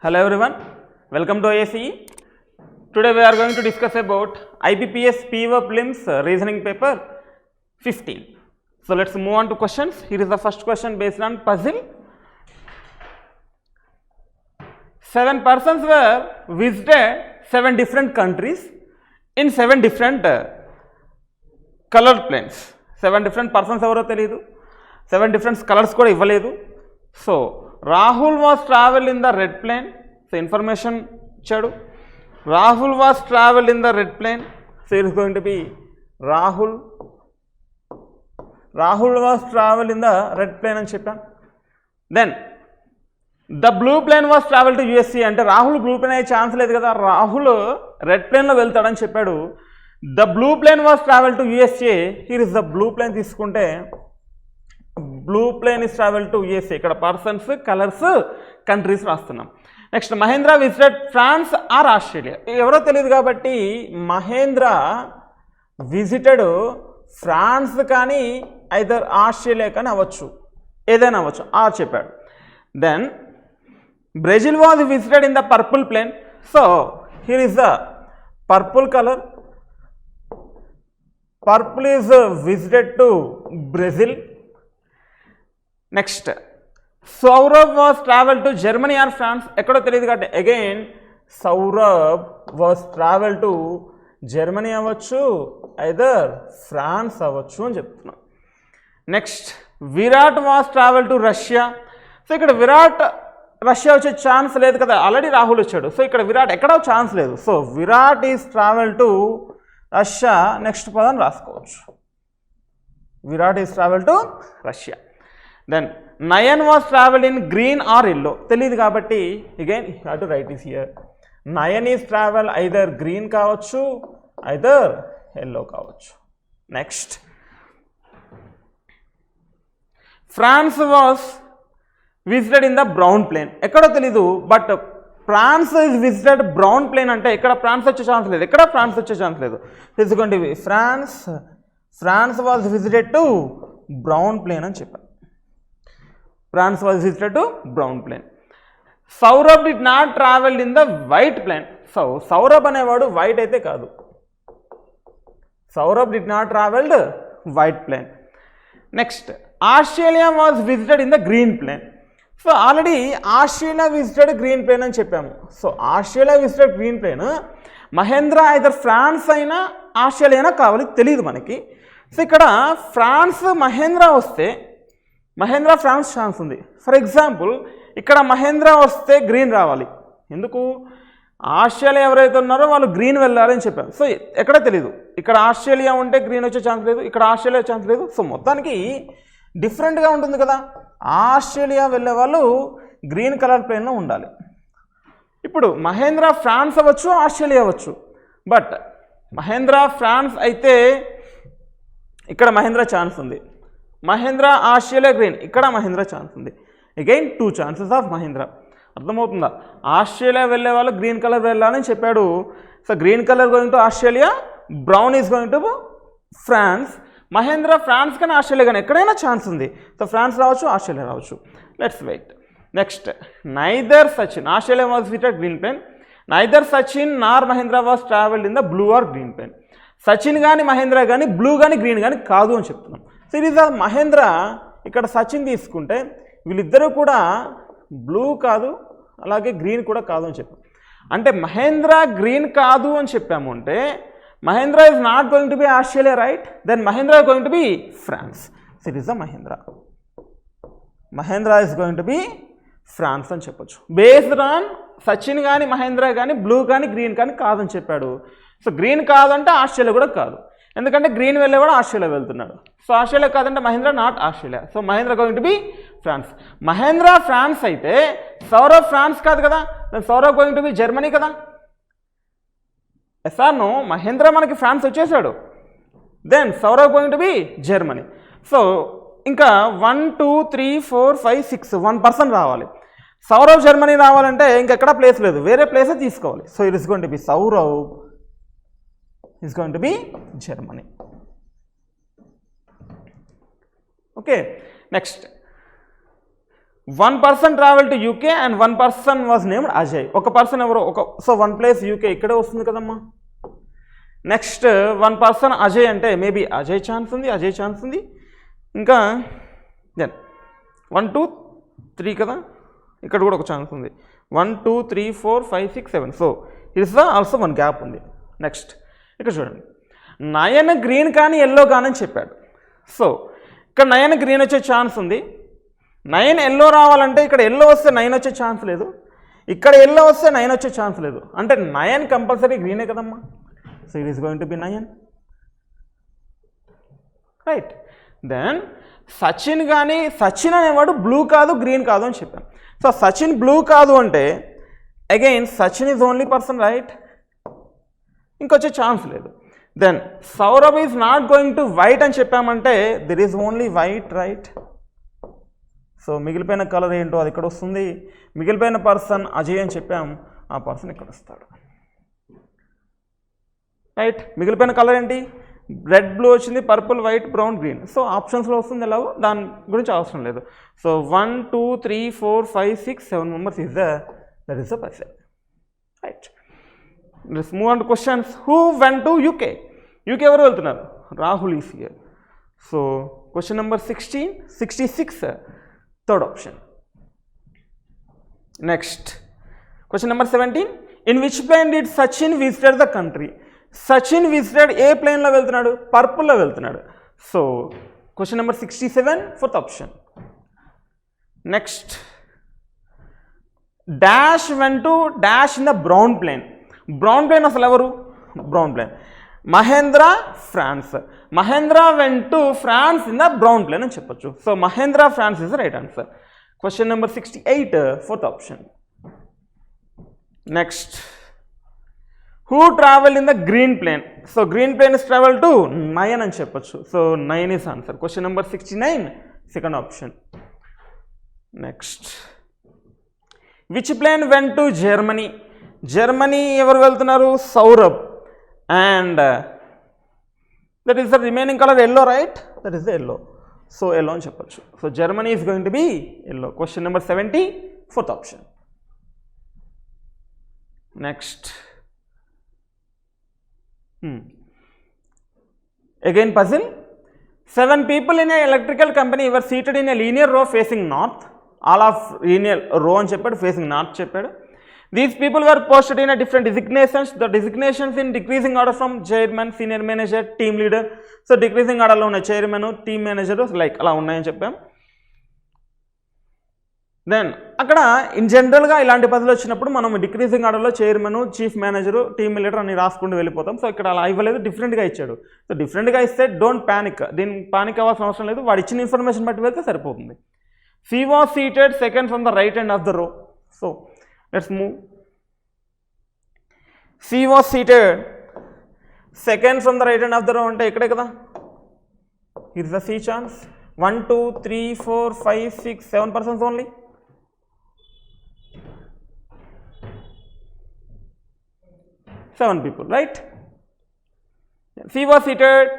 Hello everyone, welcome to ACE. Today we are going to discuss about IBPS PO Prelims reasoning paper 15. So let's move on to questions. Here is the first question based on puzzle. 7 persons were visited 7 different countries in 7 different colored planes. 7 different persons evaro teliyadu, 7 different colors kuda ivvaledu. So Rahul was traveled in the red plane. So information ichadu. Rahul was traveled in the red plane. So it is going to be Rahul was traveled in the red plane అని చెప్పాను. Then the blue plane was traveled to USA అంటే Rahul blue plane అయ్యే chance లేదు కదా, Rahul red ప్లేన్లో వెళ్తాడని చెప్పాడు. The blue plane was travel to USA. Here is the blue plane తీసుకుంటే blue plane is travel to USA. ఇక్కడ పర్సన్స్, కలర్స్, కంట్రీస్ రాస్తున్నాం. Next Mahendra visited France or Australia. ఎవరో తెలియదు కాబట్టి మహేంద్ర విజిటెడ్ ఫ్రాన్స్ కానీ ఐదర్ ఆస్ట్రేలియా కానీ అవ్వచ్చు, ఏదైనా అవ్వచ్చు, ఆర్ చెప్పాడు. Then Brazil was visited in the purple plane. So here is the purple colour. Purple is visited to Brazil. Next Saurabh was travel to Germany or France. ఎక్కడో తెలియదు కాబట్టి again Saurabh was travel to Germany అవ్వచ్చు, either France అవ్వచ్చు అని చెప్తున్నాం. Next Virat was travel to Russia. So ఇక్కడ Virat Russia వచ్చే chance లేదు కదా, ఆల్రెడీ రాహుల్ వచ్చాడు. సో ఇక్కడ విరాట్ ఎక్కడో ఛాన్స్ లేదు. So Virat is travel to Russia. Next పదం రాసుకోవచ్చు, Virat is travel to Russia. Then Nayan was travel in green or yellow. తెలియదు కాబట్టి again you have to write is here. Nayan is travel either green కావచ్చు, either yellow కావచ్చు. Next France was visited in the brown plane. ఎక్కడో తెలీదు but France is visited brown plane అంటే ఇక్కడ France వచ్చే chance లేదు, ఎక్కడ ఫ్రాన్స్ వచ్చే ఛాన్స్ లేదు. తెలుసుకోండి, France was visited to brown plane అని చెప్పారు. France was visited to brown plane. Saurabh did not travel in the white plane. So Saurabh అనేవాడు వైట్ అయితే కాదు. Saurabh did not travelled white plane. Next Australia was visited in the green plane. So already Australia visited green plane అని చెప్పాము. So Australia visited green plane. Mahendra either France అయినా Australia అయినా కావాలి, తెలియదు మనకి. సో ఇక్కడ ఫ్రాన్స్ మహేంద్ర వస్తే మహేంద్ర ఫ్రాన్స్ ఛాన్స్ ఉంది. ఫర్ ఎగ్జాంపుల్ ఇక్కడ మహేంద్ర వస్తే గ్రీన్ రావాలి. ఎందుకు? ఆస్ట్రేలియా ఎవరైతే ఉన్నారో వాళ్ళు గ్రీన్ వెళ్ళాలని చెప్పారు. సో ఎక్కడ తెలీదు, ఇక్కడ ఆస్ట్రేలియా ఉంటే గ్రీన్ వచ్చే ఛాన్స్ లేదు, ఇక్కడ ఆస్ట్రేలియా ఛాన్స్ లేదు. సో మొత్తానికి డిఫరెంట్గా ఉంటుంది కదా. ఆస్ట్రేలియా వెళ్ళే వాళ్ళు గ్రీన్ కలర్ ప్లేన్లో ఉండాలి. ఇప్పుడు మహేంద్ర ఫ్రాన్స్ అవ్వచ్చు, ఆస్ట్రేలియా అవ్వచ్చు. బట్ మహేంద్ర ఫ్రాన్స్ అయితే ఇక్కడ మహేంద్ర ఛాన్స్ ఉంది. మహేంద్ర ఆస్ట్రేలియా గ్రీన్, ఇక్కడ మహేంద్ర ఛాన్స్ ఉంది. Again 2 chances of Mahendra. అర్థమవుతుందా? ఆస్ట్రేలియా వెళ్ళే వాళ్ళు గ్రీన్ కలర్ వెళ్ళాలని చెప్పాడు. So green colour going to Australia, brown is going to France. Mahendra France కానీ ఆస్ట్రేలియా కానీ ఎక్కడైనా ఛాన్స్ ఉంది. సో ఫ్రాన్స్ రావచ్చు, ఆస్ట్రేలియా రావచ్చు. Let's wait. Next neither Sachin, Australia was visited green plane. Neither Sachin nor Mahendra was travelled in the blue or green plane. Sachin కానీ మహేంద్ర కానీ blue కానీ green కానీ కాదు అని చెప్తున్నాం. సో ఇది మహేంద్ర, ఇక్కడ సచిన్ తీసుకుంటే వీళ్ళిద్దరూ కూడా బ్లూ కాదు, అలాగే గ్రీన్ కూడా కాదు అని చెప్పాం. అంటే మహేంద్ర గ్రీన్ కాదు అని చెప్పాము అంటే Mahendra is not going to be Australia, right? Then Mahendra is going to be France. So it is the Mahendra is going to be France అని చెప్పొచ్చు. బేస్డ్ ఆన్ సచిన్ కానీ మహేంద్ర కానీ బ్లూ కానీ గ్రీన్ కానీ కాదని చెప్పాడు. సో గ్రీన్ కాదంటే ఆస్ట్రేలియా కూడా కాదు, ఎందుకంటే గ్రీన్ వెళ్ళేవాడు ఆస్ట్రేలియా వెళ్తున్నాడు. సో ఆస్ట్రేలియా కాదంటే Mahendra not Australia. So Mahendra going to be France. Mahendra France అయితే సౌరభ్ ఫ్రాన్స్ కాదు కదా, Saurabh going to be Germany కదా. ఎస్ఆర్ను మహేంద్ర మనకి ఫ్రాన్స్ వచ్చేసాడు, then Saurabh going to be Germany. So ఇంకా 1 2 3 4 5 6 1 పర్సన్ రావాలి. సౌరభ్ జర్మనీ రావాలంటే ఇంకెక్కడ ప్లేస్ లేదు, వేరే ప్లేసే తీసుకోవాలి. So it is going to B Saurabh is going to be Germany. Okay, next 1 person traveled to UK and 1 person was named Ajay. ఒక person ఎవరో so 1 place UK ఇక్కడే వస్తుంది కదమ్మా. నెక్స్ట్ 1 person అజయ్ అంటే మేబీ అజయ్ ఛాన్స్ ఉంది. ఇంకా దెన్ 1 2 3 కదా, ఇక్కడ కూడా ఒక ఛాన్స్ ఉంది. 1 2 3 4 5 6 7. సో ఇట్స్ ఆల్సో 1 గ్యాప్ ఉంది. నెక్స్ట్ ఇక్కడ చూడండి, నయన్ గ్రీన్ కానీ ఎల్లో కానీ అని చెప్పాడు. సో ఇక్కడ నయన్ గ్రీన్ వచ్చే ఛాన్స్ ఉంది. 9 ఎల్లో రావాలంటే ఇక్కడ ఎల్లో వస్తే 9 వచ్చే ఛాన్స్ లేదు, ఇక్కడ ఎల్లో వస్తే 9 వచ్చే ఛాన్స్ లేదు. అంటే 9 కంపల్సరీ గ్రీనే కదమ్మా. So it is going to be 9, right. Then Sachin కానీ, సచిన్ అనేవాడు బ్లూ కాదు గ్రీన్ కాదు అని చెప్పాను. సో సచిన్ బ్లూ కాదు అంటే again Sachin is only person, right, ఇంకొచ్చే ఛాన్స్ లేదు. Then Sourabh is not going to white అని చెప్పామంటే there is only white, right. So మిగిలిపోయిన కలర్ ఏంటో అది ఇక్కడ వస్తుంది. మిగిలిపోయిన పర్సన్ అజయ్ అని చెప్పాం, ఆ పర్సన్ ఇక్కడ వస్తాడు, రైట్. మిగిలిపోయిన కలర్ ఏంటి, రెడ్ బ్లూ వచ్చింది, purple white brown green. So ఆప్షన్స్లో వస్తుంది ఎలాగో, దాని గురించి అవసరం లేదు. So 1 2 3 4 5 6 7 members that is the person, right. Let's move on to questions. Who went to UK? UK ఎవరు వెళ్తున్నారు? Rahul is here. So question number 66 third option. Next question number 17. In which plane did Sachin visited the country? Sachin visited ఏ ప్లేన్లో వెళ్తున్నాడు? పర్పుల్లో వెళ్తున్నాడు. So question number 67 fourth option. Next dash went to dash in the brown plane. Brown plane అసలు ఎవరు? Brown plane Mahendra France. Mahendra went to France in the brown plane అని చెప్పొచ్చు. So Mahendra France is the right answer. Question number 68 fourth option. Next who travel in the green plane? So green plane is travel to 9 అని చెప్పొచ్చు. So 9 is answer. Question number 69 second option. Next which plane went to Germany? Germany ఎవరు వెళ్తున్నారు? Saurabh. And that is the remaining colour yellow, right, that is the yellow. So yellow అని చెప్పొచ్చు. So Germany is going to be yellow. Question number 70 fourth option. Next again puzzle. 7 people in an electrical company were seated in a linear row facing north. All of linear row అని చెప్పాడు, facing north చెప్పాడు. These people were posted in a different designations. The designations in decreasing order from chairman, senior manager, team leader. So decreasing order లో ఉన్న chairman, team manager like అలా ఉన్నాయని చెప్పాం. Then అక్కడ in జనరల్గా ఇలాంటి పద్ధతులు వచ్చినప్పుడు మనం డిక్రీజింగ్ ఆర్డర్లో chairman, chief manager, team leader అని రాసుకుంటూ వెళ్ళిపోతాం. సో ఇక్కడ అలా ఇవ్వలేదు, డిఫరెంట్గా ఇచ్చాడు. సో డిఫరెంట్గా ఇస్తే డోంట్ ప్యానిక్, దీని పానిక్ అవ్వాల్సిన అవసరం లేదు. వాడు ఇచ్చిన ఇన్ఫర్మేషన్ బట్టి వెళ్తే సరిపోతుంది. C was seated second from the right end of the row. So let's move. C was seated second from the right end of the row అంటే ఇక్కడే కదా. It's the C chance. 1 2 3 4 5 6 7 persons ఓన్లీ. Seven people, right? C was seated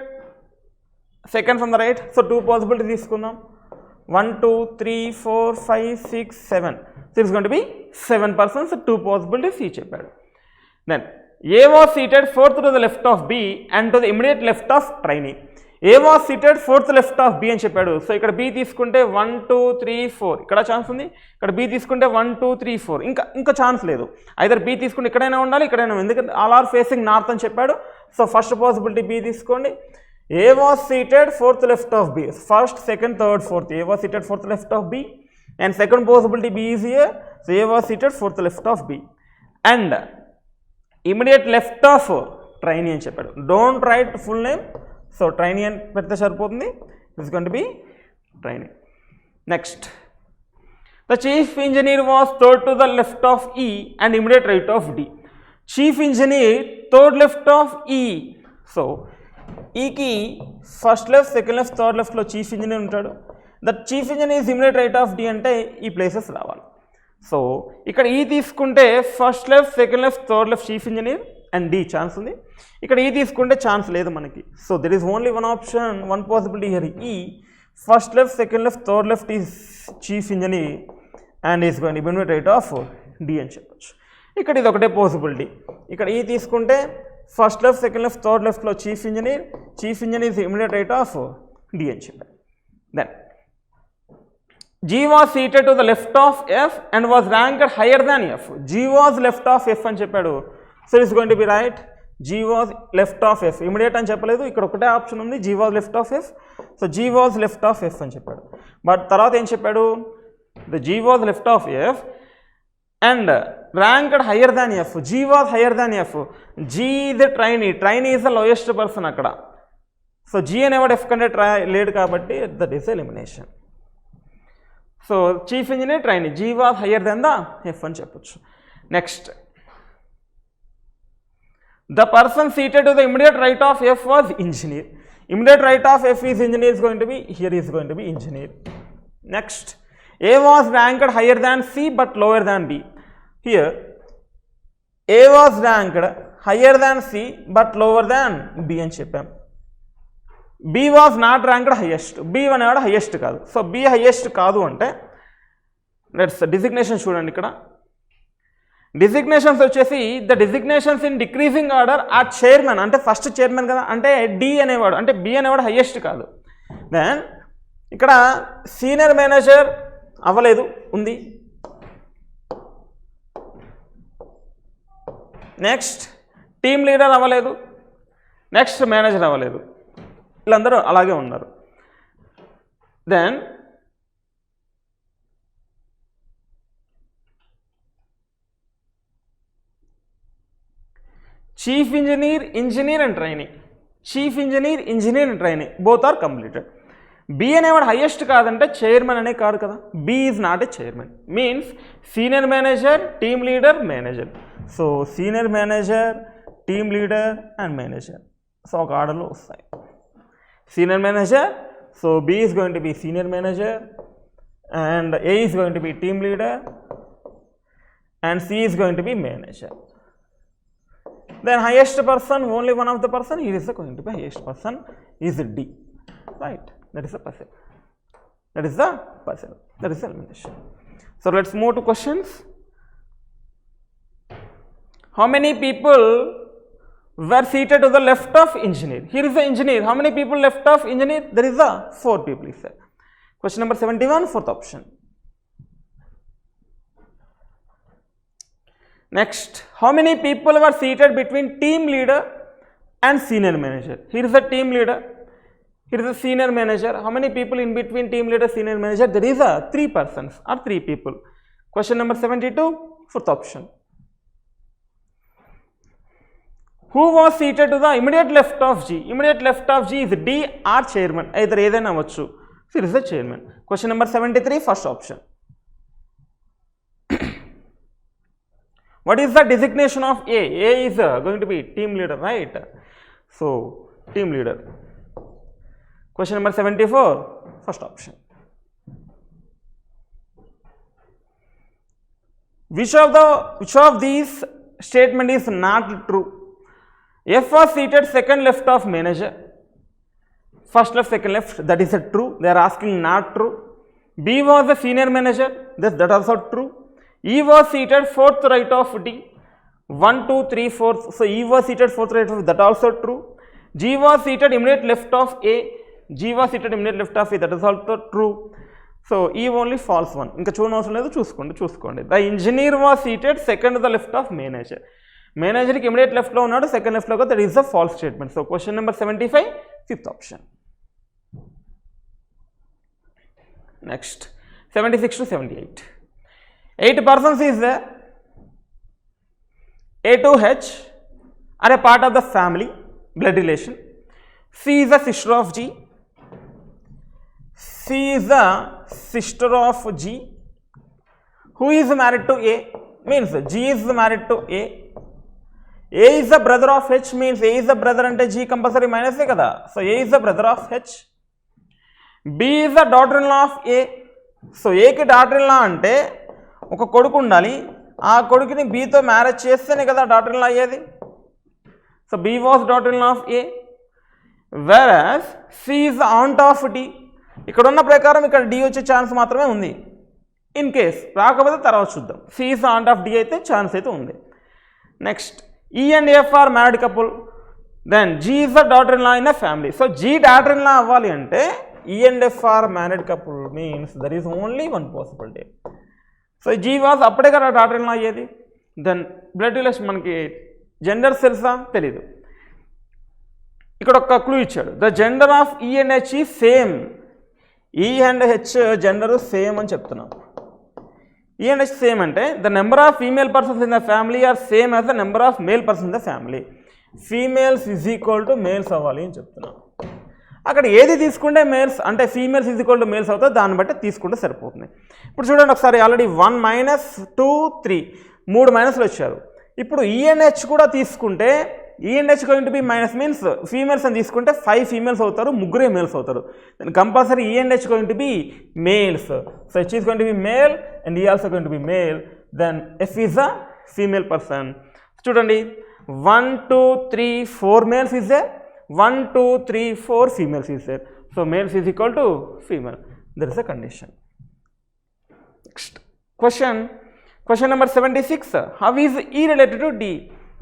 second from the right. So 2 possibilities తీసుకుందాం. 1 2 3 4 5 6 7. So it's going to be 7 persons. So 2 possibilities C చెప్పాడు. Then A was seated fourth to the left of B and to the immediate left of trainee. A was seated fourth left of B అని చెప్పాడు. So ఇక్కడ B తీసుకుంటే 1 2 3 4 ఇక్కడ chance ఉంది, ఇక్కడ B తీసుకుంటే 1 2 3 4 ఇంకా ఛాన్స్ లేదు. ఐదర్ B తీసుకుంటే ఇక్కడైనా ఉండాలి, ఇక్కడైనా, ఎందుకంటే ఆల్ ఆర్ ఫేసింగ్ నార్త్ అని చెప్పాడు. సో ఫస్ట్ పాసిబిలిటీ B తీసుకోండి. A was seated fourth left of B. First second third fourth. A was seated fourth left of B and second possibility B is here. So A was seated fourth left of B and immediate left of trainee అని చెప్పాడు. Don't write full name. So trainee అని పెడితే సరిపోతుంది. It's going to be trainee. Next the chief engineer was third to the left of E and immediate right of D. Chief engineer third left of E. So ఈకి first left, second left, third లెఫ్ట్లో chief engineer ఉంటాడు. That chief engineer is immediate right of D అంటే ఈ places రావాలి. So ఇక్కడ E తీసుకుంటే first left, second left, third left chief engineer and D chance ఉంది. ఇక్కడ ఈ తీసుకుంటే ఛాన్స్ లేదు మనకి. So there is only one option, one possibility here. E first left, second left, third left is chief engineer and is going to be immediate right of D అని చెప్పొచ్చు. ఇక్కడ ఇది ఒకటే పాసిబిలిటీ. ఇక్కడ E తీసుకుంటే first left, second left, third లెఫ్ట్లో chief engineer is immediate right of D అని చెప్పారు. Then G was seated to the left of F and was ranked higher than F. G was left of F అని చెప్పాడు. So it's going to B right. G was left of F. Immediate అని చెప్పలేదు, ఇక్కడ ఒకటే option ఉంది, G was left of F. So G was left of F అని చెప్పాడు. But తర్వాత ఏం చెప్పాడు, the G was left of F and ranked higher than F. G was higher than F. G is a trainee is the lowest person అక్కడ. So G అనేవాడు F కంటే లేడు కాబట్టి that is elimination. So chief engineer trainee, G was higher than the F అని చెప్పొచ్చు. Next, the person seated to the immediate right of F was engineer. Immediate right of F is engineer is going to be, here is going to be engineer. Next, A was ranked higher than C but lower than B. Here A was ranked higher than C but lower than B అని చెప్పాం. B was not ranked highest. B అనేవాడు highest కాదు. So B highest కాదు అంటే let's designation చూడండి. ఇక్కడ designations వచ్చేసి the designations in decreasing order ఆ చైర్మన్, అంటే ఫస్ట్ చైర్మన్ కదా, అంటే D అనేవాడు, అంటే B అనేవాడు హైయెస్ట్ కాదు. దెన్ ఇక్కడ సీనియర్ మేనేజర్ అవ్వలేదు, ఉంది. నెక్స్ట్ టీమ్ లీడర్ అవ్వలేదు, నెక్స్ట్ మేనేజర్ అవ్వలేదు, వీళ్ళందరూ అలాగే ఉన్నారు. Then chief engineer and trainee, chief engineer and trainee both are completed. B అనేవాడు హైయెస్ట్ కాదంటే చైర్మన్ అనే కాదు కదా, B is not a chairman. Means senior manager, team leader, manager. So senior manager, team leader and manager, so ఒక ఆర్డర్లో వస్తాయి. Senior manager, so B is going to be senior manager and A is going to be team leader and C is going to be manager. Then highest person, only one of the person, he is going to be highest person is D, right? That is the person. That is the elimination. So let's move to questions. How many people were seated to the left of engineer? Here is the engineer. How many people left of engineer? There is the 4 people is there. Question number 71, fourth option. Next, how many people were seated between team leader and senior manager? Here is the team leader, here is the senior manager. How many people in between team leader, senior manager? There is a 3 persons or 3 people. Question number 72, fourth option. Who was seated to the immediate left of G? Immediate left of G is D or chairman. Either ఏదైనా అవ్వచ్చు. So it is the chairman. Question number 73, first option. What is the designation of A? A is going to be team leader, right? So team leader. Question number 74, first option. Which of these statement is not true? F was seated second left of manager, first left, second left, that is a true. They are asking not true. B was the senior manager, that also true. E was seated fourth right of D, 1, 2, 3, 4. So E was seated fourth right of, that also true. G was seated immediate left of A, G was seated immediate left of A, that is also true. So E only false one. ఇంకా చూడనవసరం లేదు, చూసుకోండి. The engineer was seated second to the left of manager. మేనేజర్కి immediate లెఫ్ట్లో ఉన్నాడు, second లెఫ్ట్లో కూడా, that is the false statement. So question number 75, fifth option. Next 76 to 78. 8 persons is there. A to H are a part of the family, blood relation. C is the sister of G. C is the sister of G. Who is married to A? Means G is married to A. A is the brother of H, means A is the brother ante G compulsory minus e kada. So A is the brother of H. B is the daughter-in-law of A. So A ki daughter-in-law ante oka koduku undali, aa kodukini B tho marriage chestene kada daughter-in-law ayyedi. So B was daughter-in-law of A. Whereas C is the aunt of D. ఇక్కడ ఉన్న ప్రకారం ఇక్కడ D వచ్చే chance మాత్రమే ఉంది. In case రాకపోతే తర్వాత చూద్దాం. C is the aunt of D అయితే ఛాన్స్ అయితే ఉంది. Next E and F are married couple, then G is the daughter in law in a family. So G daughter in law అవ్వాలి అంటే E and F are married couple means there is only one possibility. So G was అప్పుడే కదా daughter in law అయ్యేది. Then blood relation మనకి genders తెలుసా, తెలీదు. ఇక్కడ ఒక క్లూ ఇచ్చాడు, the gender of E and H E same. E and H gender same అని చెప్తున్నాం. ఈ అండ్ హెచ్ సేమ్ అంటే the number of female persons in the family are same as the number of male persons in the family. Females is equal to males అవ్వాలి అని చెప్తున్నాం. అక్కడ ఏది తీసుకుంటే males అంటే females is equal to males అవుతుంది, దాన్ని బట్టి తీసుకుంటే సరిపోతుంది. ఇప్పుడు చూడండి ఒకసారి, ఆల్రెడీ 1 - 2 3 3 మైనస్లు వచ్చారు. ఇప్పుడు ఈ అండ్ హెచ్ కూడా తీసుకుంటే E and H going to be minus means females అని తీసుకుంటే 5 ఫీమేల్స్ అవుతారు, 3 మేల్స్ అవుతారు. Then compulsory E and H going to be males. So H is going to be male and E also going to be male. Then F is a female person. చూడండి 1 2 3 4 males is there, 1 2 3 4 females is there. So males is equal to female. There is a condition. Next question number 76. How is E related to D?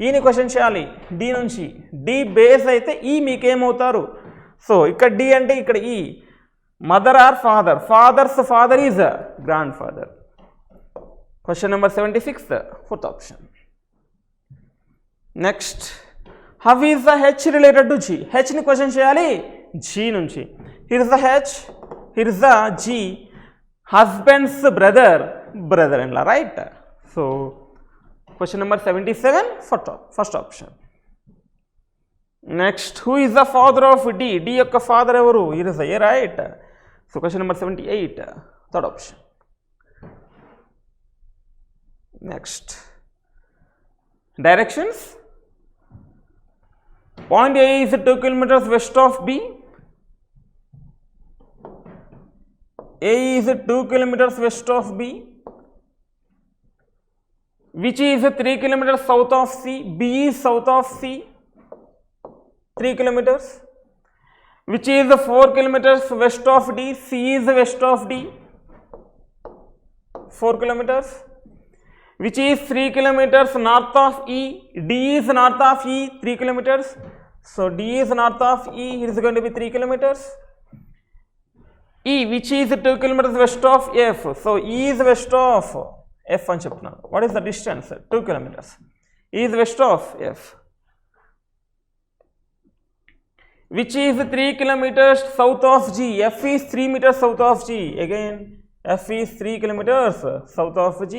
ఈని question చేయాలి D నుంచి. D base అయితే E మీకేమవుతారు? So ఇక్కడ D అంటే ఇక్కడ E mother or father, father's father is grandfather. Question number 76, fourth option. Next how is the H related to G? హెచ్ని question చేయాలి జీ నుంచి. Here is the H, here is the G, husband's brother in law, right? So question number 77, first option. Next who is the father of D? D యొక్క father ఎవరు? It is A, right? So question number 78, third option. Next directions. Point A is 2 kilometers west of B. A is 2 kilometers west of B. Which is 3 kilometers south of C? B is south of C, 3 kilometers. Which is 4 kilometers west of D? C is west of D, 4 kilometers. Which is 3 kilometers north of E? D is north of E, 3 kilometers. So D is north of E, it is going to be 3 kilometers. E, which is 2 kilometers west of F? So E is west of F అని చెప్తున్నాను. What is the distance? 2 kilometers. E is west of F. Which is 3 kilometers south of G? F is 3 meters south of G. Again, F is 3 kilometers south of G.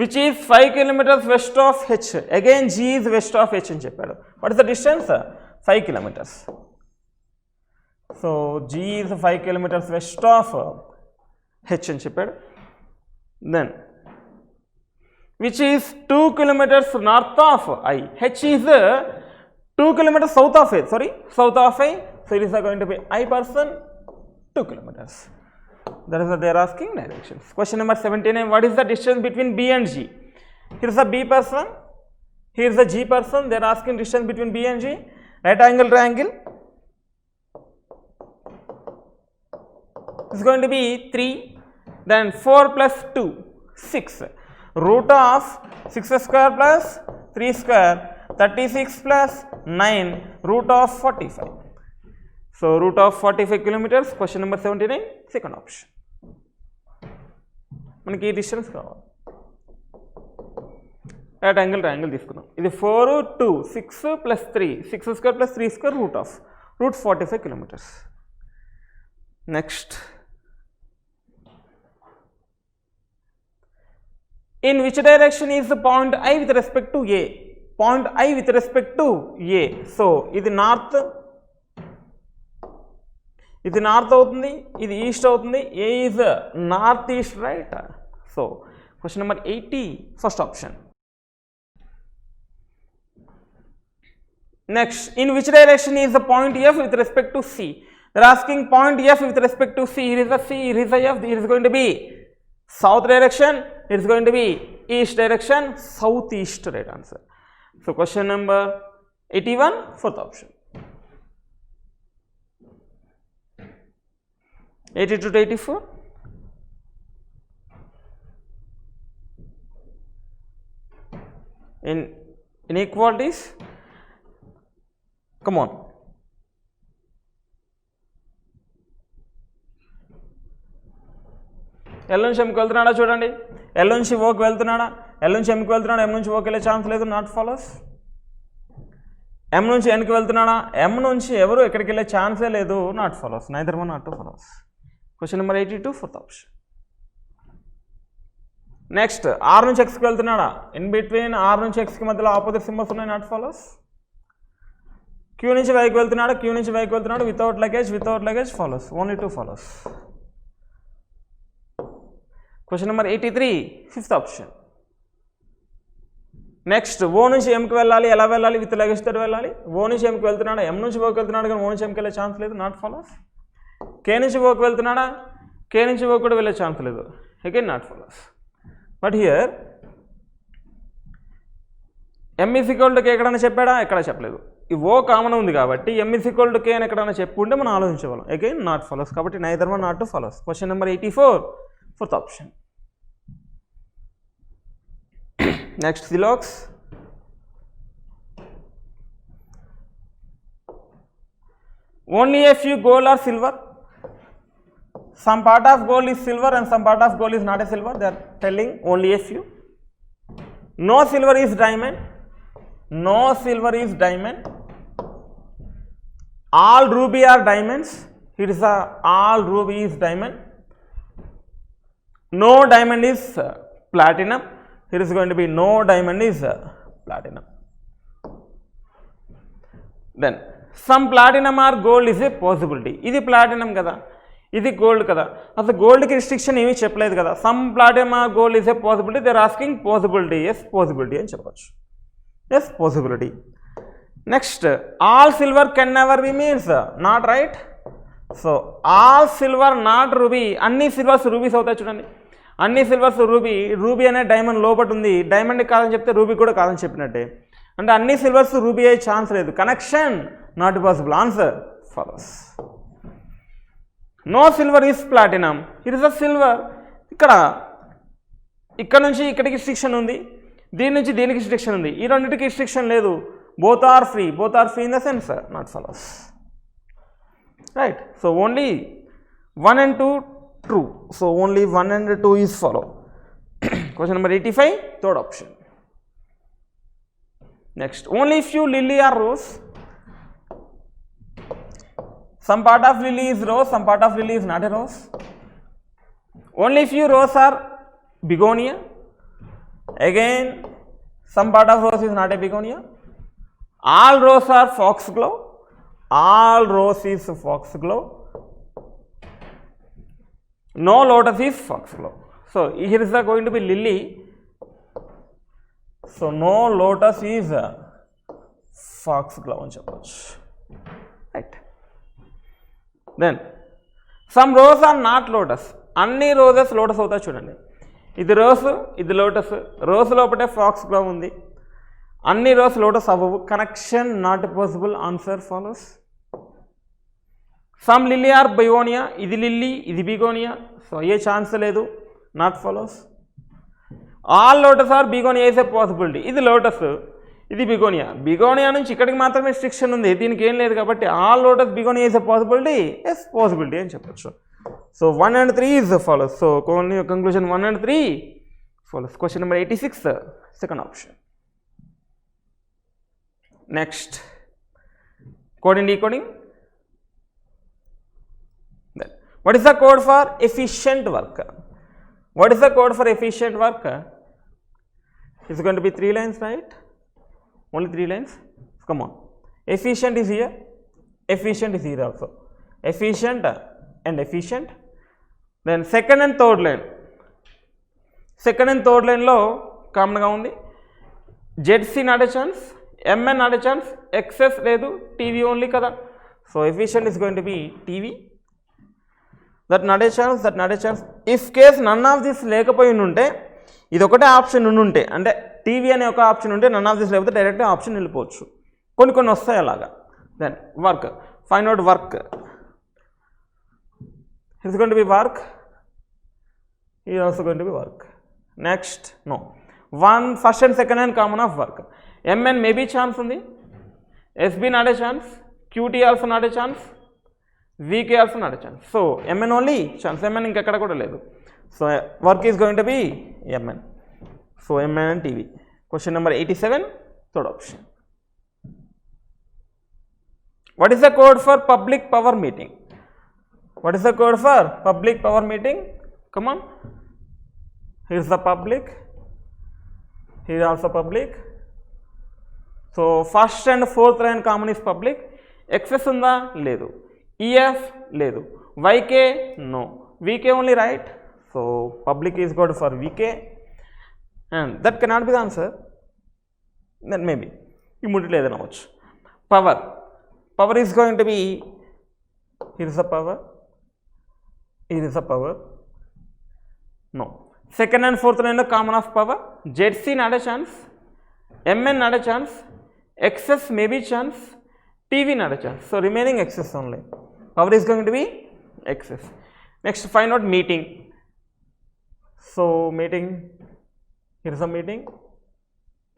Which is 5 kilometers west of H? Again, G is west of H అని చెప్పాడు. What is the distance? 5 kilometers. So G is 5 kilometers west of H అని చెప్పాడు. Then which is 2 kilometers north of I? H is 2 kilometers south of A, south of I. So it is going to be I person, 2 kilometers. That is what they are asking directions. Question number 79, what is the distance between B and G? Here is a B person, here is a G person. They are asking distance between B and G. Right angle triangle is going to be 3. Then 4 plus 2, 6. Root of 6 square plus 3 square, 36 plus 9, root of 45. So root of 45 kilometers. Question number 79, second option. మనకి ఈ distance కావాలి. Right angle triangle తీసుకుందాం. ఇది 4 2 6 plus 3, 6 square plus 3 square, root 45 kilometers. Next, in which direction is the point I with respect to A? Point I with respect to A. So ఇది north, ఇది north అవుతుంది, ఇది east అవుతుంది. A is north east, right? So question number 80, first option. Next, in which direction is the point F with respect to C? They are asking point F with respect to C. Here is the C, here is the F. It is going to be south direction, it is going to be east direction, southeast, right answer. So question number 81, fourth option. 82 to 84. in inequalities. Come on. L నుంచి ఎంకి వెళ్తున్నాడా చూడండి, L నుంచి ఓకి వెళ్తున్నాడా, L నుంచి ఎంకి వెళ్తున్నాడా, ఎం నుంచి ఓకి వెళ్ళే chance లేదు, not follows. ఎం నుంచి ఎన్కి వెళ్తున్నాడా, ఎం నుంచి ఎవరు ఎక్కడికి వెళ్ళే ఛాన్సే లేదు, not follows. Neither one not two follows. Question number 82 fourth option. Next R నుంచి ఎక్స్కి వెళ్తున్నాడా, ఇన్ బిట్వీన్ ఆర్ నుంచి ఎక్స్కి మధ్యలో ఆపోజిట్ సింబల్స్ ఉన్నాయి, నాట్ ఫాలోస్. క్యూ నుంచి వైకి వెళ్తున్నాడు, క్యూ నుంచి వైకి వెళ్తున్నాడు, without luggage follows, only 2 follows. Question number 83 fifth option. Next O నుంచి ఎంకి వెళ్ళాలి, ఎలా వెళ్ళాలి, విత్ లగేజ్ తోటి వెళ్ళాలి. ఓ నుంచి ఎంకి వెళ్తున్నాడా, ఎం నుంచి ఓకి వెళ్తున్నాడు కానీ ఓ నుంచి ఎంకి వెళ్ళే ఛాన్స్ లేదు, నాట్ ఫాలోస్. కే నుంచి ఓకి వెళ్తున్నాడా, కే నుంచి ఓ కూడా వెళ్ళే ఛాన్స్ లేదు, again not follows. But here M is equal to K ఎక్కడైనా చెప్పాడా, ఎక్కడ చెప్పలేదు. ఈ ఓ కామన్ ఉంది కాబట్టి M is equal to K అని ఎక్కడైనా చెప్పుకుంటే మనం ఆలోచించేవాళ్ళం, అగైన్ నాట్ ఫాలోస్. కాబట్టి neither one not two follows. Question number 84 fourth option. Next Xerox. Only a few gold or silver. Some part of gold is silver and some part of gold is not a silver. They are telling only a few. No silver is diamond. No silver is diamond. All ruby are diamonds. It is all ruby is diamond. No diamond is platinum. Here is going to be no diamond is platinum. Then some platinum or gold is a possibility. ఇది platinum కదా, ఇది gold కదా, అసలు గోల్డ్కి restriction ఏమీ చెప్పలేదు కదా. Some platinum or gold is a possibility. They are asking possibility. Yes, possibility అని చెప్పవచ్చు. Yes, possibility. Next, all silver can never be means not, right? So all silver not ruby. అన్ని silvers rubies అవుతాయి చూడండి. అన్ని silvers ruby అనే diamond లోపల ఉంది, diamond కాదని చెప్తే రూబీ కూడా కాదని చెప్పినట్టే. అంటే అన్ని సిల్వర్స్ రూబీ అయ్యే ఛాన్స్ లేదు. Connection not possible. Answer follows. No silver is platinum. It is a silver. ఇక్కడ నుంచి ఇక్కడికి రిస్ట్రిక్షన్ ఉంది, దీని నుంచి దీనికి రిస్ట్రిక్షన్ ఉంది, ఈ రెండింటికి రిస్ట్రిక్షన్ లేదు. Both are free in the sense not follows, right. So only 1 and 2 true. So only 1 and 2 is follow. Question number 85 third option. Next, only few lily or rose. Some part of lily is rose, some part of lily is not a rose. Only few rose are begonia. Again some part of rose is not a begonia. All rose are foxglove. All rose is foxglove. No lotus is foxglove. So here is going to be lily. So no lotus is foxglove అని చెప్పవచ్చు, right. Then some rose are not lotus. అన్ని roses lotus అవుతాయి చూడండి. ఇది rose, ఇది lotus. Rose లోపటే foxglove ఉంది. అన్ని rose lotus అవ్వవు. Connection not possible. Answer follows. Some lily are begonia. ఇది లిల్లీ, ఇది బిగోనియా. సో ఏ ఛాన్స్ లేదు, not follows. All lotus are begonia is a possibility. ఇది లోటస్, ఇది బిగోనియా. బిగోనియా నుంచి ఇక్కడికి మాత్రమే రిస్ట్రిక్షన్ ఉంది, దీనికి ఏం లేదు కాబట్టి all lotus begonia is a possibility. Yes, possibility అని చెప్పచ్చు. So 1 and 3 is follows. So only conclusion 1 and 3 follows. Question number 86 second option. Next, coding decoding. What is the code for efficient work? What is the code for efficient work? It's going to be 3 lines, right? Only 3 lines. Come on. Efficient is here. Efficient is here also. Efficient and efficient. Then second and third line. Second and third line lo common ga undi. ZC not a chance. MN not a chance. XS ledu. TV only kada. So efficient is going to be TV. That not a chance. If case none of this లేకపోయి ఉంటే, ఇది ఒకటే option ఉంటే, అంటే TV అనే ఒక option ఉంటే నన్ of this లేకపోతే డైరెక్ట్గా ఆప్షన్ వెళ్ళిపోవచ్చు. కొన్ని వస్తాయి అలాగా. Then work, find out work. It's going to be work. Is also going to be work. Next, no, 1 first and second hand common of work. MN maybe chance ఉంది, SB not a chance, QT also not a chance, VK also not a chance. So MN only chance, MN ఇంకెక్కడ కూడా లేదు. So work is going to be MN. So MN and TV. Question number 87, third option. What is the code for public power meeting? What is the code for public power meeting? Come on. Here's the public. Here also public. So first and fourth line common is public. XS unda ledu. EF ledu. YK no. VK only, right? So public is good for VK, and that cannot be the answer. Then maybe immediately ledana vachchu. Power. Power is going to be, here is the power, here is the power, no. Second and fourth line common of power, ZC not a chance, MN not a chance, XS maybe chance, TV not a chance. So remaining XS only. Power is going to be XS. Next, find out meeting. So meeting, here is a meeting,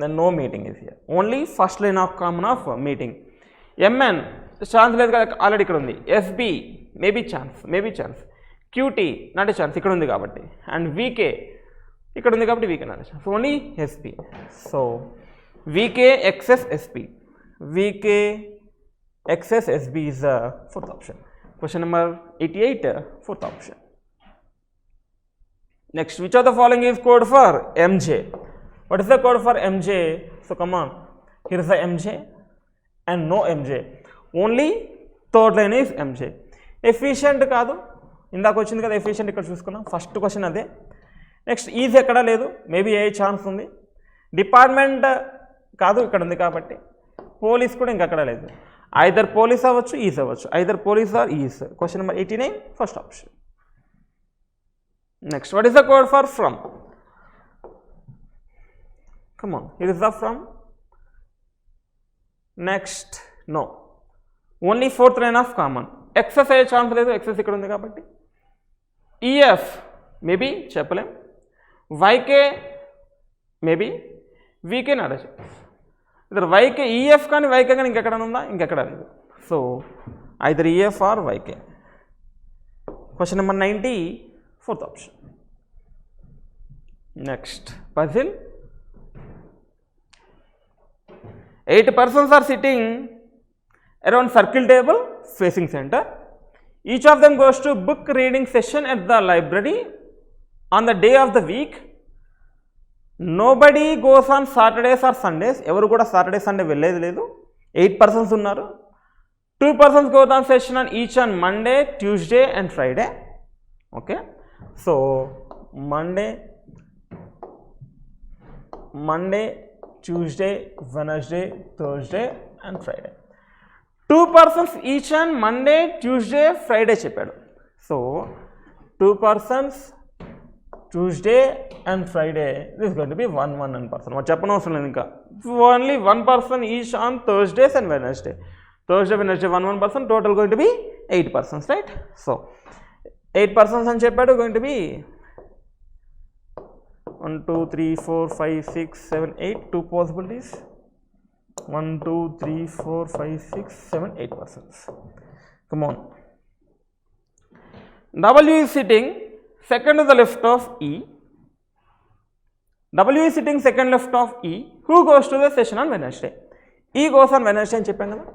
then no meeting is here. Only first line of common of meeting. MN chance లేదు కదా, already ఇక్కడ ఉంది. SB maybe chance, QT not a chance ఇక్కడ ఉంది కాబట్టి, and VK ఇక్కడ ఉంది కాబట్టి VK not a chance. Only SB. So VK XS SB, VK XS SB is the fourth option. Question number 88, fourth option. Next, which of the following is code for MJ? What is the code for MJ? So come on, here is the MJ and no MJ. Only third line is MJ. Efficient కాదు, ఇందాక వచ్చింది కదా efficient, ఇక్కడ చూసుకున్నాం. First question అదే. Next easy ఎక్కడ లేదు, maybe a chance ఉంది. డిపార్ట్మెంట్ కాదు, ఇక్కడ ఉంది కాబట్టి. పోలీస్ కూడా ఇంకక్కడ లేదు. ఐదర్ పోలీస్ అవ్వచ్చు, ఈజ్ అవ్వచ్చు. Either police or is. Question number 89, first option. Next, what is the code for from? Come on, here is the from. Next, no. Only fourth line of common. XS అయ్యే chance లేదు, XS ఇక్కడ ఉంది కాబట్టి. EF maybe చెప్పలేం. YK maybe, VK not a chance. ఇద్దరు YK, EF కానీ YK కానీ ఇంకెక్కడ ఉందా? ఇంకెక్కడ లేదు. So either EF or YK. Question number 90, fourth option. Next, puzzle. 8 persons are sitting around circle table facing center. Each of them goes to book reading session at the library on the day of the week. Nobody goes on Saturdays or Sundays. ఎవరు కూడా Saturday Sunday వెళ్ళేది లేదు. 8 persons ఉన్నారు. 2 persons go on session on each on Monday, Tuesday and Friday. Okay, so Monday, Tuesday, Wednesday, Thursday and Friday. 2 persons each on Monday, Tuesday, Friday చెప్పాడు. So 2 persons Tuesday and Friday, this is going to be 1 person. మరి చెప్పనవసరం లేదు ఇంకా. Only 1 person each on Thursdays and Wednesday. Thursday, Wednesday 1 person, total going to be 8 persons, right? So 8 persons అని చెప్పాడు. going to be 1 2 3 4 5 6 7 8, 2 possibilities. 1 2 3 4 5 6 7 8 persons. Come on. W is sitting second to the left of E. W is sitting second left of E. Who goes to the session on Wednesday? E goes on Wednesday అని చెప్పాం కదా.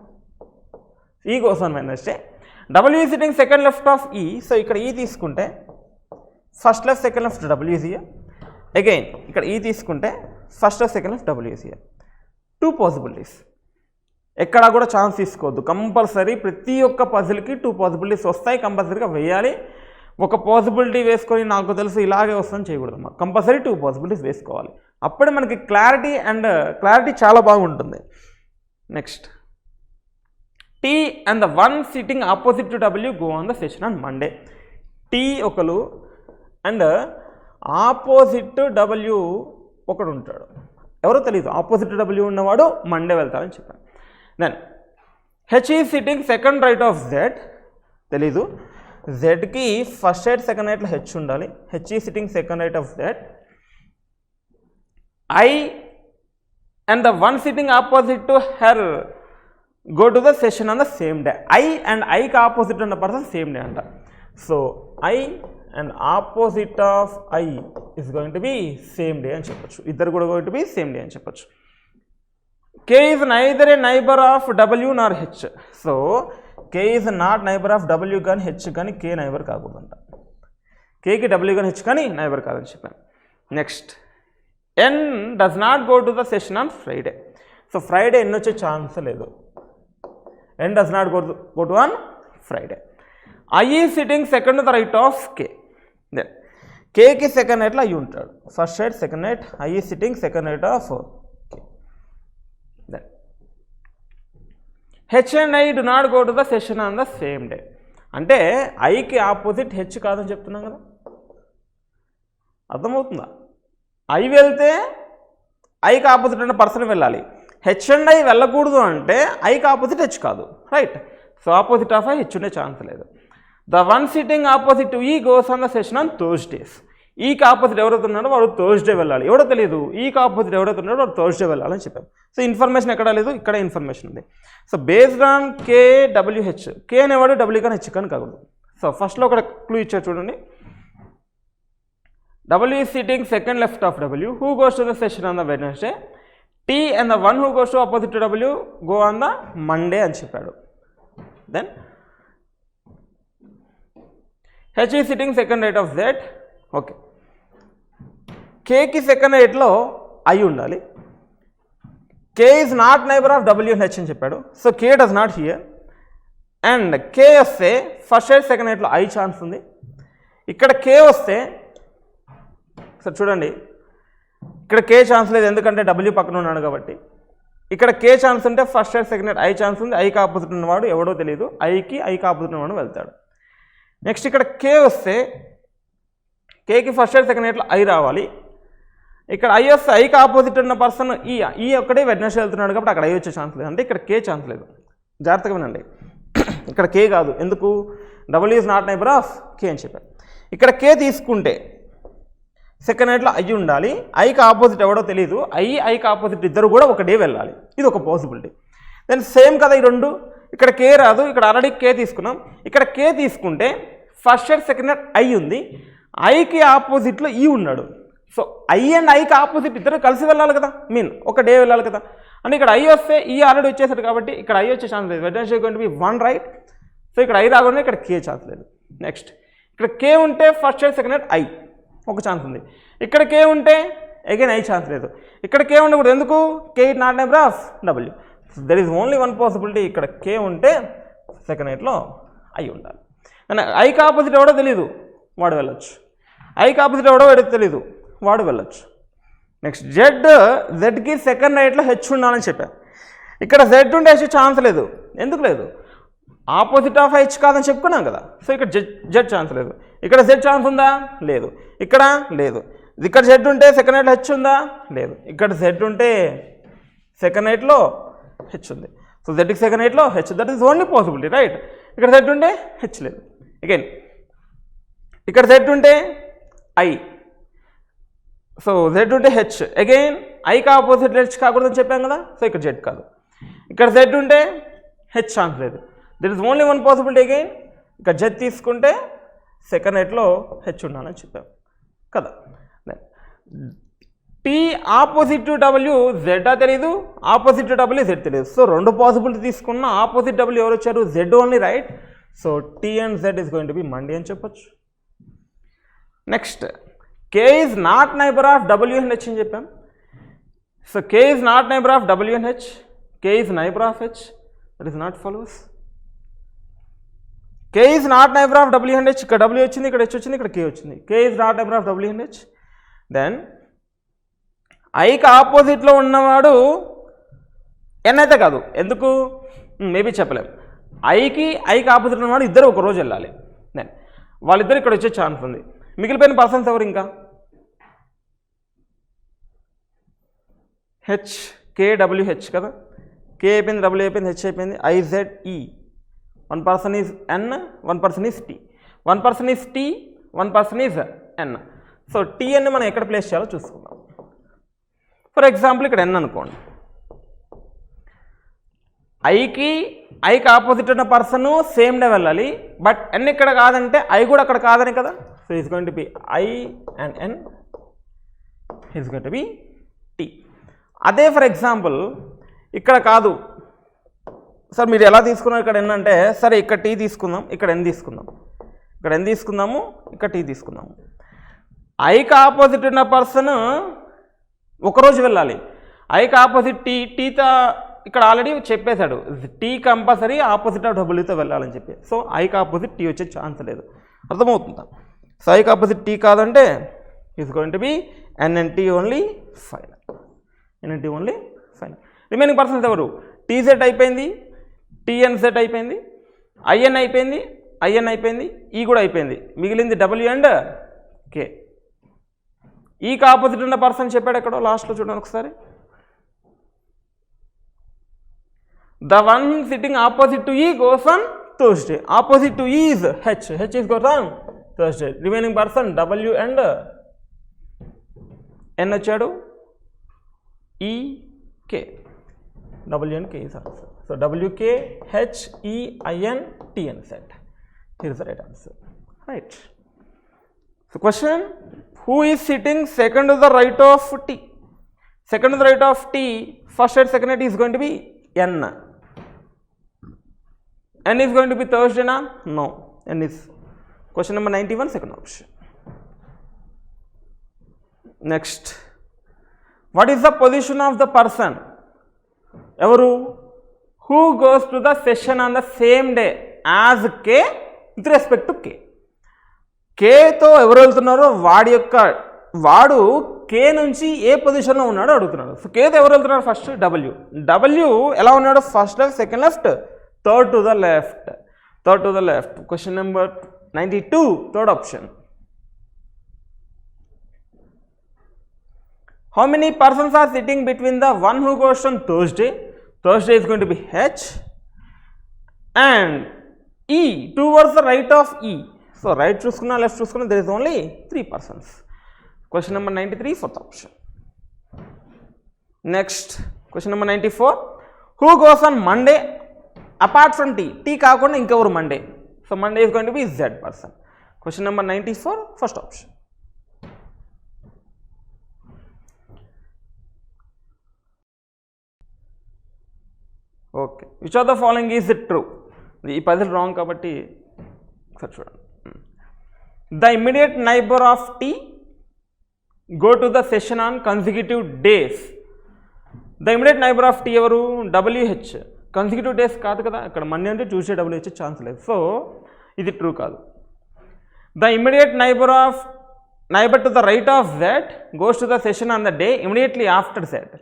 E goes on Wednesday. W is sitting second left of E. So ఇక్కడ E తీసుకుంటే first left second left W is here. Again ఇక్కడ E తీసుకుంటే first left second left W is here. 2 possibilities. ఎక్కడా కూడా chance తీసుకోవద్దు. Compulsory ప్రతి ఒక్క పజిల్కి 2 possibilities వస్తాయి, కంపల్సరీగా వేయాలి. ఒక పాసిబిలిటీ వేసుకొని నాకు తెలుసు ఇలాగే వస్తుందని చేయకూడదు. కంపల్సరీ 2 possibilities వేసుకోవాలి. అప్పుడే మనకి క్లారిటీ చాలా బాగుంటుంది. Next, T and the one sitting opposite to W go on the session on Monday. T ఒకరు అండ్ ఆపోజిట్ టు W ఒకడు ఉంటాడు. ఎవరో తెలియదు. ఆపోజిట్ టు W ఉన్నవాడు మండే వెళ్తాడని చెప్పాను. Then H is sitting second right of Z. తెలీదు. జెడ్కి ఫస్ట్ రైట్ సెకండ్ రైట్లో హెచ్ ఉండాలి. H is sitting second right of Z. I and the one sitting opposite to her go to the session on the same day. I and I కి opposite ఉన్న person same day అంట. So I and opposite of I is going to be same day అని చెప్పొచ్చు. ఇద్దరు కూడా going to be same day అని చెప్పొచ్చు. K is neither a neighbor of W nor H. So K is not neighbor of W కానీ H కానీ K neighbor కాకూడదంట. K కి W కానీ H కానీ neighbor కాదని చెప్పాను. Next N does not go to the session on Friday. So Friday N వచ్చే chance లేదు. N does not go to on Friday. I is sitting second to the right of K. Then K కి second నైట్లో I ఉంటాడు. First side second night I is sitting second right of K. Then H and I do not go to the session on the same day. అంటే Iకి opposite H కాదని చెప్తున్నాం కదా, అర్థమవుతుందా? I వెళ్తే Iకి ఆపోజిట్ ఉన్న పర్సన్ వెళ్ళాలి. H అండ్ I వెళ్ళకూడదు అంటే Iకి ఆపోజిట్ H కాదు, right? So opposite of I H ఉండే ఛాన్స్ లేదు. The one sitting opposite to E goes on the session on Thursdays. ఈకి ఆపోజిట్ ఎవరైతున్నాడో వాడు థర్స్డే వెళ్ళాలి. ఎవడో తెలియదు. ఈకి ఆపోజిట్ ఎవరైతున్నాడో వాడు థర్స్డే వెళ్ళాలని చెప్పాం. సో ఇన్ఫర్మేషన్ ఎక్కడ లేదు, ఇక్కడ ఇన్ఫర్మేషన్ ఉంది. So based on KWH, K అనేవాడు W కానీ H కానీ కాకూడదు. సో ఫస్ట్లో ఒక క్లూ ఇచ్చారు చూడండి. W is sitting second left of W. Who goes to the session on the Wednesday? T and the one who goes to opposite to W go on the Monday అని చెప్పాడు. Then H is sitting second right of Z. Okay, Kకి second రైట్లో I ఉండాలి. K is not neighbor of W and H అని చెప్పాడు. సో K does not here. And K వస్తే first right second రైట్లో I ఛాన్స్ ఉంది. ఇక్కడ K వస్తే సార్ చూడండి, ఇక్కడ K ఛాన్స్ లేదు ఎందుకంటే W పక్కన ఉన్నాడు కాబట్టి. ఇక్కడ K ఛాన్స్ ఉంటే first right second right I chance ఉంది. Iకి ఆపోజిట్ ఉన్నవాడు ఎవడో తెలియదు. Iకి ఆపోజిట్ ఉన్నవాడు వెళ్తాడు. నెక్స్ట్ ఇక్కడ K వస్తే Kకి ఫస్ట్ రైట్ సెకండ్ రైట్లో I రావాలి. ఇక్కడ I వస్తే Iకి ఆపోజిట్ ఉన్న పర్సన్ ఈ ఒక్కడే వెడ్నెస్డే వెళ్తున్నాడు కాబట్టి అక్కడ I వచ్చే ఛాన్స్ లేదు. అంటే ఇక్కడ K ఛాన్స్ లేదు. జాగ్రత్తగా వినండి, ఇక్కడ K కాదు. ఎందుకు? W is not neighbour of K అని చెప్పారు. ఇక్కడ K తీసుకుంటే సెకండ్ నైట్లో I ఉండాలి. Iకి ఆపోజిట్ ఎవడో తెలియదు. Iకి ఆపోజిట్ ఇద్దరు కూడా ఒక డే వెళ్ళాలి. ఇది ఒక పాసిబిలిటీ. దెన్ సేమ్ కదా ఈ రెండు. ఇక్కడ K రాదు, ఇక్కడ ఆల్రెడీ K తీసుకున్నాం. ఇక్కడ K తీసుకుంటే first night second night I ఉంది. Iకి ఆపోజిట్లో E ఉన్నాడు. సో I అండ్ Iకి ఆపోజిట్ ఇద్దరు కలిసి వెళ్ళాలి కదా, ఒక డే వెళ్ళాలి కదా. అంటే ఇక్కడ I వస్తే E ఆల్రెడీ వచ్చేసాడు కాబట్టి ఇక్కడ I వచ్చే ఛాన్స్ లేదు. Wednesday going to B 1 right. So ఇక్కడ I రాకుండా ఇక్కడ K ఛాన్స్ లేదు. నెక్స్ట్ ఇక్కడ K ఉంటే first night second night I ఒక ఛాన్స్ ఉంది. ఇక్కడ K ఉంటే అగైన్ I ఛాన్స్ లేదు. ఇక్కడ K ఉండకూడదు. ఎందుకు? K it not neighbour of W. There is only one possibility. ఇక్కడ K ఉంటే సెకండ్ నైట్లో I ఉండాలి. అండ్ Iకి ఆపోజిట్ ఎవడో తెలియదు, వాడు వెళ్ళొచ్చు. Iకి ఆపోజిట్ ఎవడో తెలీదు, వాడు వెళ్ళొచ్చు. నెక్స్ట్ జెడ్కి సెకండ్ నైట్లో H ఉండాలని చెప్పాను. ఇక్కడ Z ఉంటే H ఛాన్స్ లేదు. ఎందుకు లేదు? ఆపోజిట్ ఆఫ్ H కాదని చెప్పుకున్నాం కదా. సో ఇక్కడ జెడ్ ఛాన్స్ లేదు. ఇక్కడ Z ఛాన్స్ ఉందా? లేదు. ఇక్కడ లేదు. ఇక్కడ Z ఉంటే సెకండ్ నైట్లో H ఉందా? లేదు. ఇక్కడ Z ఉంటే సెకండ్ నైట్లో H ఉంది. సో Zకి సెకండ్ నైట్లో H, that is only possibility, right? ఇక్కడ Z ఉంటే H లేదు. అగైన్ ఇక్కడ Z ఉంటే I, సో Z ఉంటే H. అగైన్ Iకి ఆపోజిట్ H కాకూడదని చెప్పాం కదా. సో ఇక్కడ Z కాదు. ఇక్కడ Z ఉంటే H ఛాన్స్ లేదు. That is only one possibility. Again ఇక్కడ Z తీసుకుంటే సెకండ్ నైట్లో H ఉండాలని చెప్పాం కదా. T opposite to W Z తెలీదు, ఆపోజిట్ టు W Z తెలియదు. సో రెండు పాసిబిలిటీ తీసుకున్న ఆపోజిట్ W ఎవరు వచ్చారు? Z only, right? So T and Z is going to B Monday అని చెప్పొచ్చు. Next K is not neighbour of W and H అని చెప్పాం. So K is not neighbour of W and H. K is neighbour of H. That is not follows. K is not neighbour of W and H. ఇక్కడ W వచ్చింది, ఇక్కడ H వచ్చింది, ఇక్కడ K వచ్చింది. K is not neighbour of W and H. Then Iకి ఆపోజిట్లో ఉన్నవాడు N అయితే కాదు. ఎందుకు? మేబీ చెప్పలేం. Iకి ఆపోజిట్ ఉన్నవాడు ఇద్దరు ఒక రోజు వెళ్ళాలి. దెన్ వాళ్ళిద్దరు ఇక్కడ వచ్చే ఛాన్స్ ఉంది. మిగిలిపోయిన పర్సన్స్ ఎవరు? ఇంకా H, K, W, H కదా. K అయిపోయింది, W అయిపోయింది, H అయిపోయింది. I, Z, E. One person is N, one person is T. One person is T, one person is N. So T అని మనం ఎక్కడ ప్లేస్ చేయాలో చూసుకుందాం. ఫర్ ఎగ్జాంపుల్ ఇక్కడ n అనుకోండి, ఐకి ఆపోజిట్ ఉన్న పర్సన్ సేమ్ డే వెళ్ళాలి, బట్ n ఇక్కడ కాదంటే ఐ కూడా అక్కడ కాదని కదా. So is going to be I and n is going to be T. అదే ఫర్ ఎగ్జాంపుల్ ఇక్కడ కాదు సార్, మీరు ఎలా తీసుకున్నారు ఇక్కడ n అంటే, సరే ఇక్కడ టీ తీసుకుందాం, ఇక్కడ n తీసుకుందాం, ఇక్కడ n తీసుకుందాము, ఇక్కడ టీ తీసుకుందాము. ఐకి ఆపోజిట్ ఉన్న పర్సన్ ఒకరోజు వెళ్ళాలి, ఐకి ఆపోజిట్ టీతో ఇక్కడ ఆల్రెడీ చెప్పేశాడు టీ కంపల్సరీ ఆపోజిట్ ఆఫ్ డబ్ల్యూతో వెళ్ళాలని చెప్పి. సో ఐకి ఆపోజిట్ టీ వచ్చే ఛాన్స్ లేదు, అర్థమవుతుందా? సో ఐకి ఆపోజిట్ టీ కాదంటే is going to B NNT only final, NNT only final. Remaining persons ఎవరు? టీ సెట్ అయిపోయింది, టీఎన్ సెట్ అయిపోయింది, ఐఎన్ అయిపోయింది, ఐఎన్ అయిపోయింది, ఈ కూడా అయిపోయింది, మిగిలింది డబ్ల్యూ అండ్ కే. ఈకి ఆపోజిట్ ఉన్న పర్సన్ చెప్పాడు ఎక్కడో లాస్ట్లో చూడండి ఒకసారి. The one sitting opposite to E goes on Thursday. Opposite to E is H. H is goes on Thursday. Remaining person W and N వచ్చాడు, E K. W and K is answer. So W K H E I N T N set. Here is the right answer. Right. So question: who is sitting second to the right of T? Second to the right of T, first and second is going to be N. N is going to be Thursday na? No. N is question number 91, second option. Next, what is the position of the person? Evaru who goes to the session on the same day as K with respect to K. K తో ఎవరు వెళ్తున్నారో వాడు K నుంచి ఏ పొజిషన్లో ఉన్నాడో అడుగుతున్నాడు. So K తో ఎవరు వెళ్తున్నారు? ఫస్ట్ W ఎలా ఉన్నాడు? First left, second left, third to the left. Question number 92, third option. How many persons are sitting between the one who goes on Thursday? Thursday is going to be H and E towards the right of E. So right చూసుకున్నా left చూసుకున్నా there is only 3 persons. Question number 93, fourth option. Next, question number 94. Who goes on Monday apart from T? T కాకుండా ఇంకెవరు Monday? So Monday is going to be Z person. Question number 94, first option. Okay, which of the following is it true? ఈ puzzle wrong కాబట్టి ఒకసారి చూడండి. The immediate neighbor of T go to the session on consecutive days. The immediate neighbor of T ఎవరు? WH. Consecutive days కాదు కదా, ఇక్కడ Monday అంటే Tuesday W వచ్చే ఛాన్స్ లేదు. సో ఇది ట్రూ కాదు. The immediate neighbour to the right of Z goes to the session on the day immediately after Z.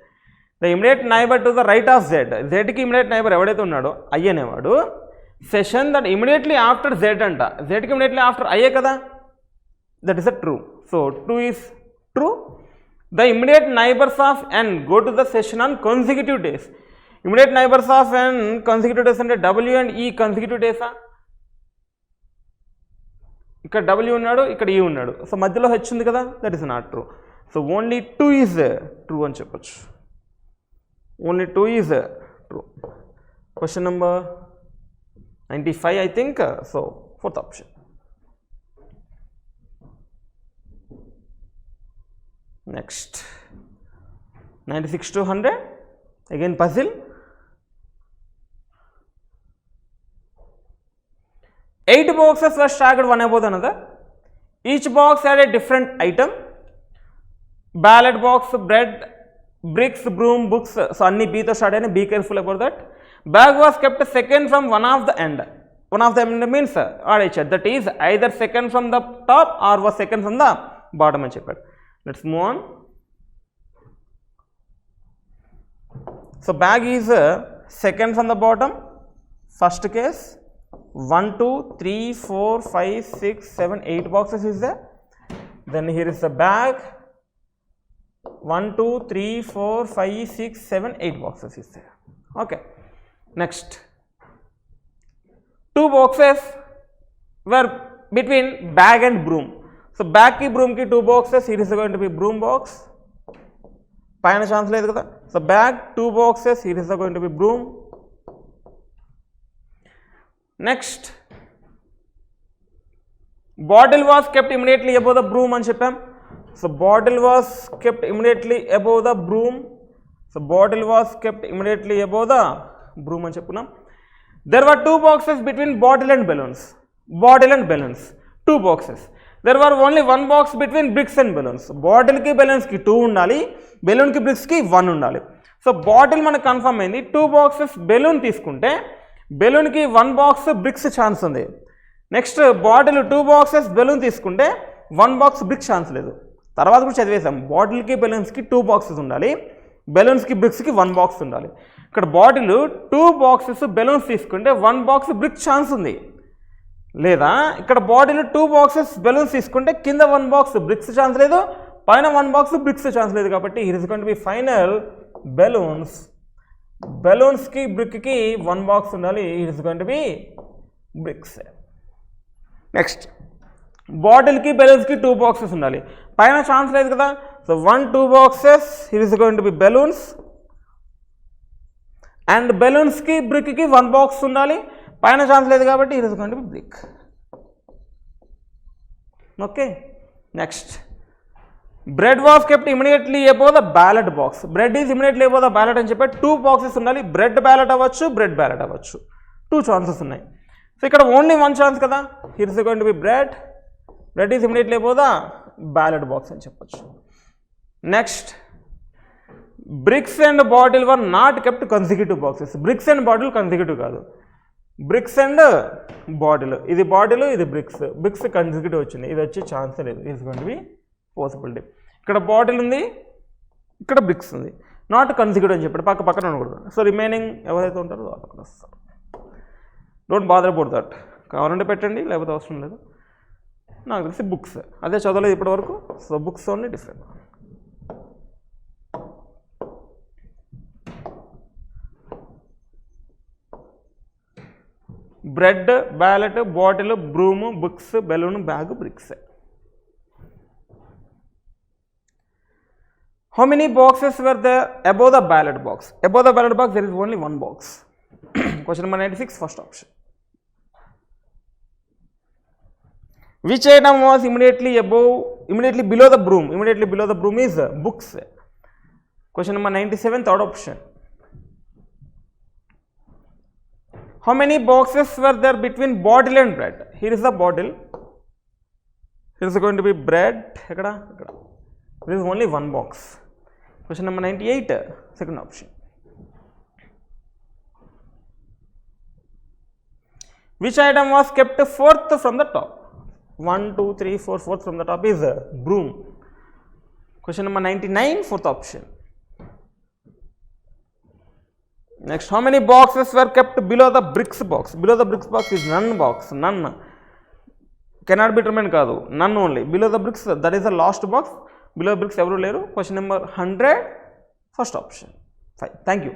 The immediate neighbour to the right of Z, జెడ్కి immediate neighbour ఎవడైతే ఉన్నాడో I అనేవాడు, session that immediately after Z అంట, జెడ్కి immediately after ఐఏ కదా, that is a true. So true is true. The immediate neighbours of N go to the session on consecutive days. Immediate neighbours of N consecutive days అంటే W and E consecutive డేసా? ఇక్కడ W ఉన్నాడు, ఇక్కడ ఈ ఉన్నాడు, so మధ్యలో H ఉంది కదా, that is not true. So only 2 is true అని చెప్పొచ్చు. Only 2 is true. Question number 95 I think. So fourth option. Next 96 to 100 again puzzle. 8 boxes were stacked one above another. Each box had a different item. Ballot box, bread, bricks, broom, books. So anni B to start and be careful about that. Bag was kept second from one of the end. One of the end means that is either second from the top or was second from the bottom అని చెప్పాడు. Let's move on. So bag is second from the bottom. First case 1 2 3 4 5 6 7 8 boxes is there. Then here is the bag 1 2 3 4 5 6 7 8 boxes is there. Okay, next 2 boxes were between bag and broom. So bag ki broom ki 2 boxes. Here is going to be broom box, పైన chance లేదు కదా. So bag 2 boxes, here is going to be broom. Next bottle was kept immediately above the broom అని చెప్పాం. So bottle was kept immediately above the broom. So bottle was kept immediately above the broom అని చెప్పుకున్నాం. There were 2 boxes between bottle and balloons. Bottle and balloons 2 boxes. There were only 1 box between bricks and balloons. బాటిల్కి బెలూన్స్కి 2 ఉండాలి, బెలూన్కి బ్రిక్స్కి 1 ఉండాలి. So bottle మనకు confirm అయింది. 2 boxes balloon తీసుకుంటే బెలూన్కి 1 box bricks chance ఉంది. నెక్స్ట్ బాటిల్ 2 boxes బెలూన్ తీసుకుంటే 1 box bricks chance లేదు. తర్వాత కూడా చదివేసాం, బాటిల్కి బెలూన్స్కి 2 boxes ఉండాలి, బెలూన్స్కి బ్రిక్స్కి 1 box ఉండాలి. ఇక్కడ బాటిల్ 2 boxes బెలూన్స్ తీసుకుంటే 1 box బ్రిక్స్ ఛాన్స్ ఉంది. లేదా ఇక్కడ బాటిల్ 2 boxes బెలూన్స్ తీసుకుంటే కింద 1 box బ్రిక్స్ ఛాన్స్ లేదు, పైన 1 box బ్రిక్స్ ఛాన్స్ లేదు. కాబట్టి here is going to be final బెలూన్స్కి బ్రిక్కి 1 box ఉండాలి. Here is going to be bricks. Next బాటిల్కి బెలూన్స్కి 2 boxes ఉండాలి, పైన ఛాన్స్ లేదు కదా. So 2 boxes, here is going to be balloons. And బెలూన్స్కి బ్రిక్కి 1 box ఉండాలి, పైన ఛాన్స్ లేదు కాబట్టి here is going to be brick. Okay. Next bread was kept immediately above the ballot box. Bread is immediately above the ballet అని చెప్పి 2 boxes ఉండాలి. Bread ballet అవ్వచ్చు, బ్రెడ్ బ్యాలెట్ అవ్వచ్చు, 2 chances ఉన్నాయి. సో ఇక్కడ ఓన్లీ 1 chance కదా. Here is going to be bread is immediately above the ballot box అని చెప్పచ్చు. Next bricks and bottle were not kept consecutive boxes. Bricks and bottle consecutive కాదు, bricks and bottle, ఇది bottle ఇది bricks consecutive వచ్చింది, ఇది వచ్చే chance లేదు. It's going to be possibility. ఇక్కడ బాటిల్ ఉంది, ఇక్కడ బ్రిక్స్ ఉంది, నాట్ కన్సిక్యూటివ్ అని చెప్పాడు, పక్కన ఉండకూడదు. సో రిమైనింగ్ ఎవరైతే ఉంటారో పక్కన వస్తారు. Don't bother about that. కావాలంటే పెట్టండి, లేకపోతే అవసరం లేదు. నాకు తెలిసి బుక్స్ అదే చదవలేదు ఇప్పటి వరకు. So books only different. Bread, ballet, bottle, broom, books, balloon, bag, bricks. How many boxes were there above the ballot box? Above the ballot box, there is only 1 box. Question number 96, first option. Which item was immediately below the broom? Immediately below the broom is books. Question number 97, third option. How many boxes were there between bottle and bread? Here is the bottle. Here is going to be bread. There is only 1 box. Question number 98, second option. Which item was kept 4th from the top? 1, 2, 3, 4, 4th from the top is broom. Question number 99, fourth option. Next, how many boxes were kept below the bricks box? Below the bricks box is none box. None cannot be determined kaadu. None only. Below the bricks, that is the last box. Below bricks evaru leru. Question number 100, first option. Fine. Thank you.